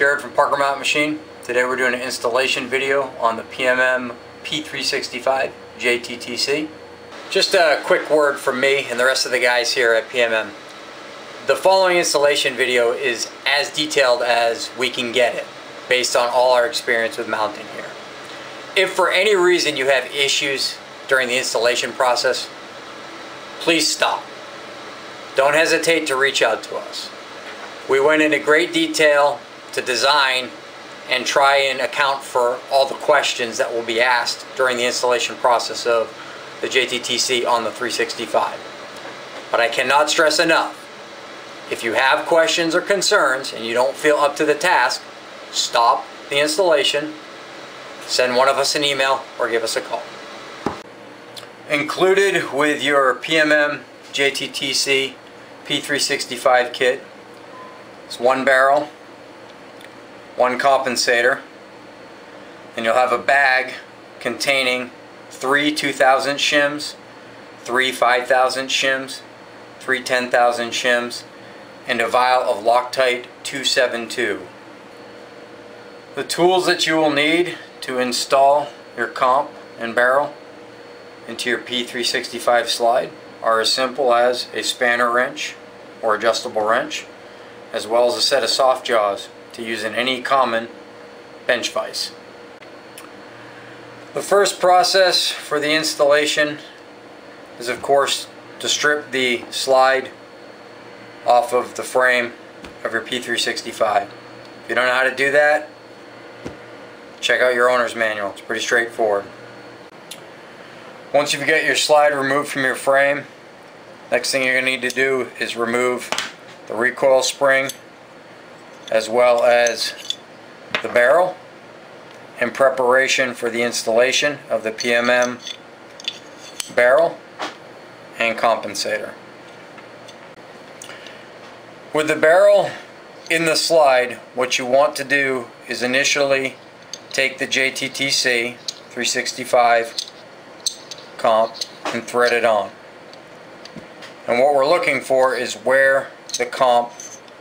Jared from Parker Mount Machine. Today we're doing an installation video on the P365 JTTC. Just a quick word from me and the rest of the guys here at PMM. The following installation video is as detailed as we can get it, based on all our experience with mounting here. If for any reason you have issues during the installation process, please stop. Don't hesitate to reach out to us. We went into great detail to design and try and account for all the questions that will be asked during the installation process of the JTTC on the 365. But I cannot stress enough, if you have questions or concerns and you don't feel up to the task, stop the installation, send one of us an email, or give us a call. Included with your PMM JTTC P365 kit is one barrel, one compensator, and you'll have a bag containing 3 2000 shims, 3 5000 shims, 3 10,000 shims, and a vial of Loctite 272. The tools that you will need to install your comp and barrel into your P365 slide are as simple as a spanner wrench or adjustable wrench, as well as a set of soft jaws to use in any common bench vise. The first process for the installation is, of course, to strip the slide off of the frame of your P365. If you don't know how to do that, check out your owner's manual. It's pretty straightforward. Once you've got your slide removed from your frame, next thing you're going to need to do is remove the recoil spring as well as the barrel in preparation for the installation of the PMM barrel and compensator. With the barrel in the slide, what you want to do is initially take the JTTC 365 comp and thread it on. And what we're looking for is where the comp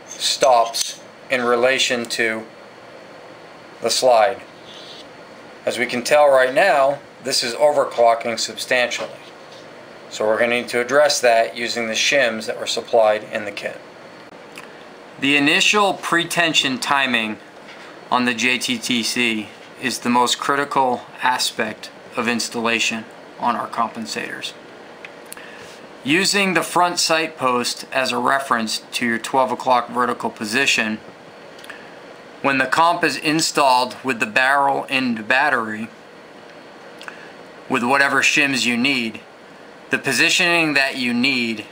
stops in relation to the slide. As we can tell right now, this is overclocking substantially. So we're going to need to address that using the shims that were supplied in the kit. The initial pretension timing on the JTTC is the most critical aspect of installation on our compensators. Using the front sight post as a reference to your 12 o'clock vertical position, when the comp is installed with the barrel and battery, with whatever shims you need, the positioning that you need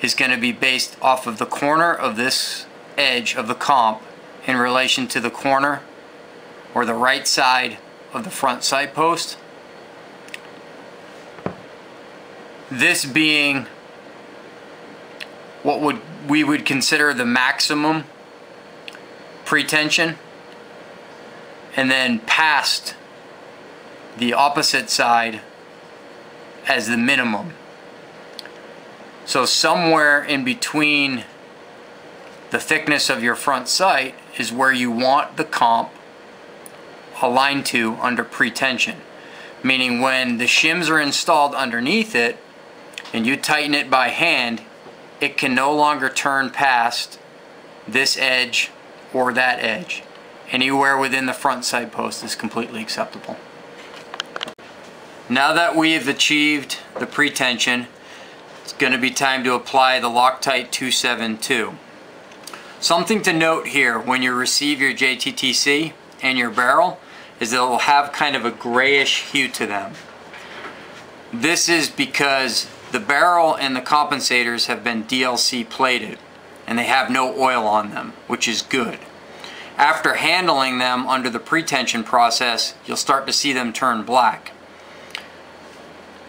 is going to be based off of the corner of this edge of the comp in relation to the corner or the right side of the front sight post. This being what we would consider the maximum pretension, and then past the opposite side as the minimum. So somewhere in between the thickness of your front sight is where you want the comp aligned to under pretension, meaning when the shims are installed underneath it and you tighten it by hand, it can no longer turn past this edge or that edge. Anywhere within the front sight post is completely acceptable. Now that we have achieved the pretension, it's going to be time to apply the Loctite 272. Something to note here when you receive your JTTC and your barrel is that it will have kind of a grayish hue to them. This is because the barrel and the compensators have been DLC plated and they have no oil on them, which is good. After handling them under the pretension process, you'll start to see them turn black.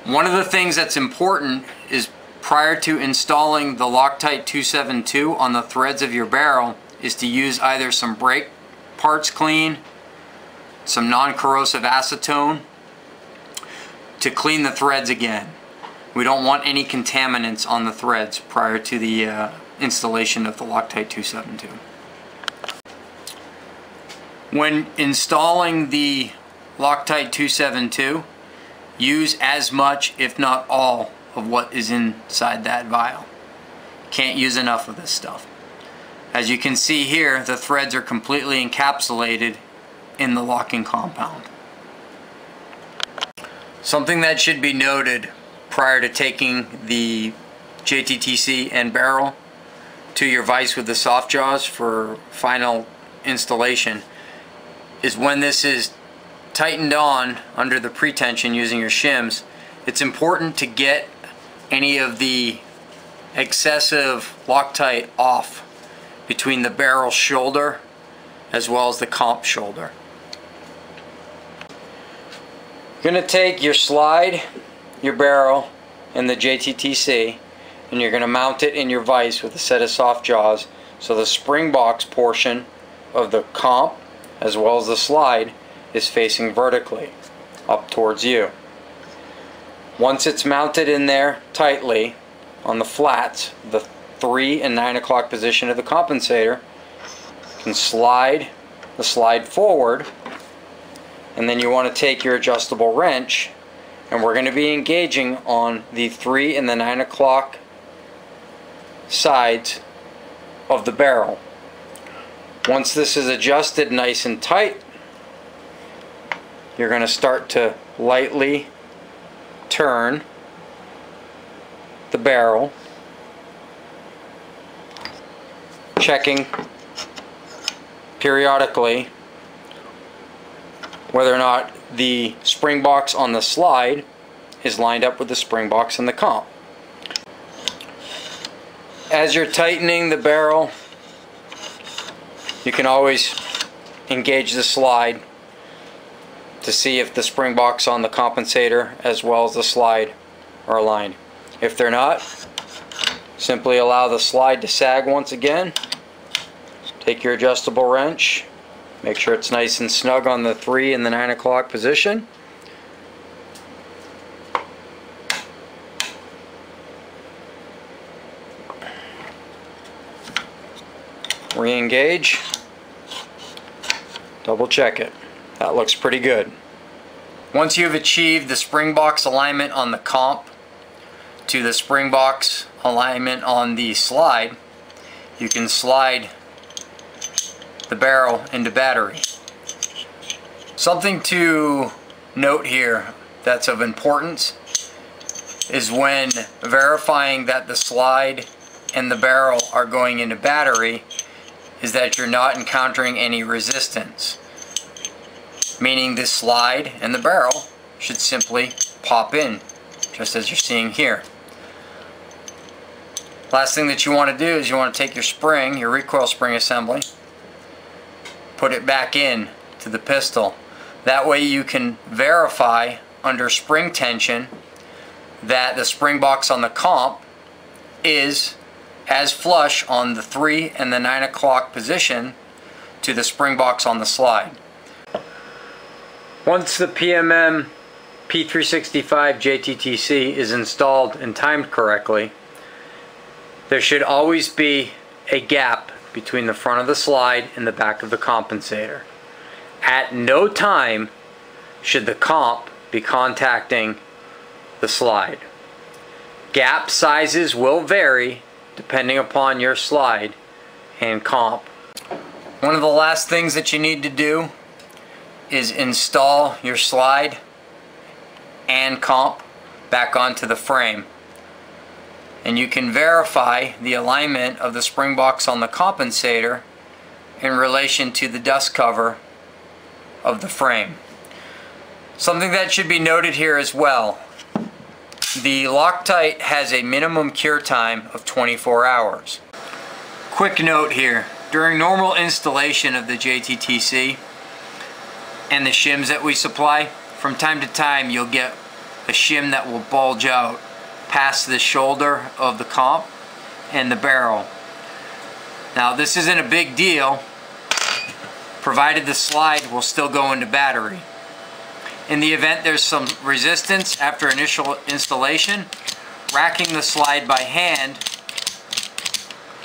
One of the things that's important is prior to installing the Loctite 272 on the threads of your barrel is to use either some brake parts clean, some non-corrosive acetone to clean the threads again. We don't want any contaminants on the threads prior to the installation of the Loctite 272. When installing the Loctite 272, use as much, if not all, of what is inside that vial. Can't use enough of this stuff. As you can see here, the threads are completely encapsulated in the locking compound. Something that should be noted prior to taking the JTTC and barrel to your vise with the soft jaws for final installation is when this is tightened on under the pretension using your shims, it's important to get any of the excessive Loctite off between the barrel shoulder as well as the comp shoulder. You're going to take your slide, your barrel, and the JTTC, and you're going to mount it in your vise with a set of soft jaws so the spring box portion of the comp as well as the slide is facing vertically up towards you. Once it's mounted in there tightly on the flats, the 3 and 9 o'clock position of the compensator, you can slide the slide forward, and then you want to take your adjustable wrench, and we're going to be engaging on the 3 and the 9 o'clock sides of the barrel. Once this is adjusted nice and tight, you're going to start to lightly turn the barrel, checking periodically whether or not the spring box on the slide is lined up with the spring box in the comp. As you're tightening the barrel, you can always engage the slide to see if the spring box on the compensator as well as the slide are aligned. If they're not, simply allow the slide to sag once again. Take your adjustable wrench, make sure it's nice and snug on the 3 and the 9 o'clock position. Re-engage. Double check it. That looks pretty good. Once you've achieved the spring box alignment on the comp to the spring box alignment on the slide, you can slide the barrel into battery. Something to note here that's of importance is when verifying that the slide and the barrel are going into battery is that you're not encountering any resistance, meaning the slide and the barrel should simply pop in, just as you're seeing here. Last thing that you want to do is you want to take your spring, your recoil spring assembly, put it back in to the pistol. That way you can verify under spring tension that the spring box on the comp is as flush on the 3 and the 9 o'clock position to the spring box on the slide. Once the PMM P365 JTTC is installed and timed correctly, there should always be a gap between the front of the slide and the back of the compensator. At no time should the comp be contacting the slide. Gap sizes will vary depending upon your slide and comp. One of the last things that you need to do is install your slide and comp back onto the frame. And you can verify the alignment of the spring box on the compensator in relation to the dust cover of the frame. Something that should be noted here as well: the Loctite has a minimum cure time of 24 hours. Quick note here, during normal installation of the JTTC and the shims that we supply, from time to time you'll get a shim that will bulge out past the shoulder of the comp and the barrel. Now this isn't a big deal, provided the slide will still go into battery. In the event there's some resistance after initial installation, racking the slide by hand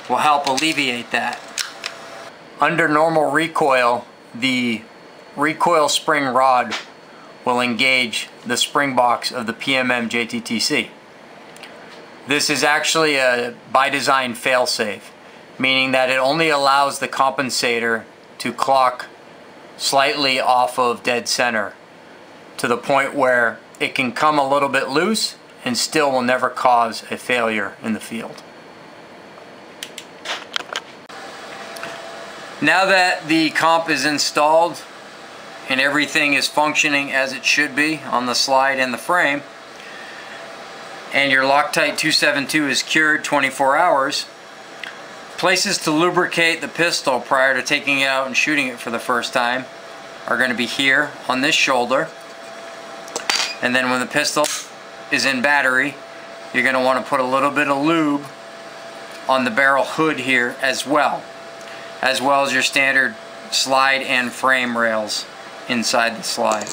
will help alleviate that. Under normal recoil, the recoil spring rod will engage the spring box of the PMM JTTC. This is actually a by design fail-safe, meaning that it only allows the compensator to clock slightly off of dead center to the point where it can come a little bit loose and still will never cause a failure in the field. Now that the comp is installed and everything is functioning as it should be on the slide and the frame, and your Loctite 272 is cured 24 hours, places to lubricate the pistol prior to taking it out and shooting it for the first time are going to be here on this shoulder, and then when the pistol is in battery, you're going to want to put a little bit of lube on the barrel hood here as well as your standard slide and frame rails inside the slide.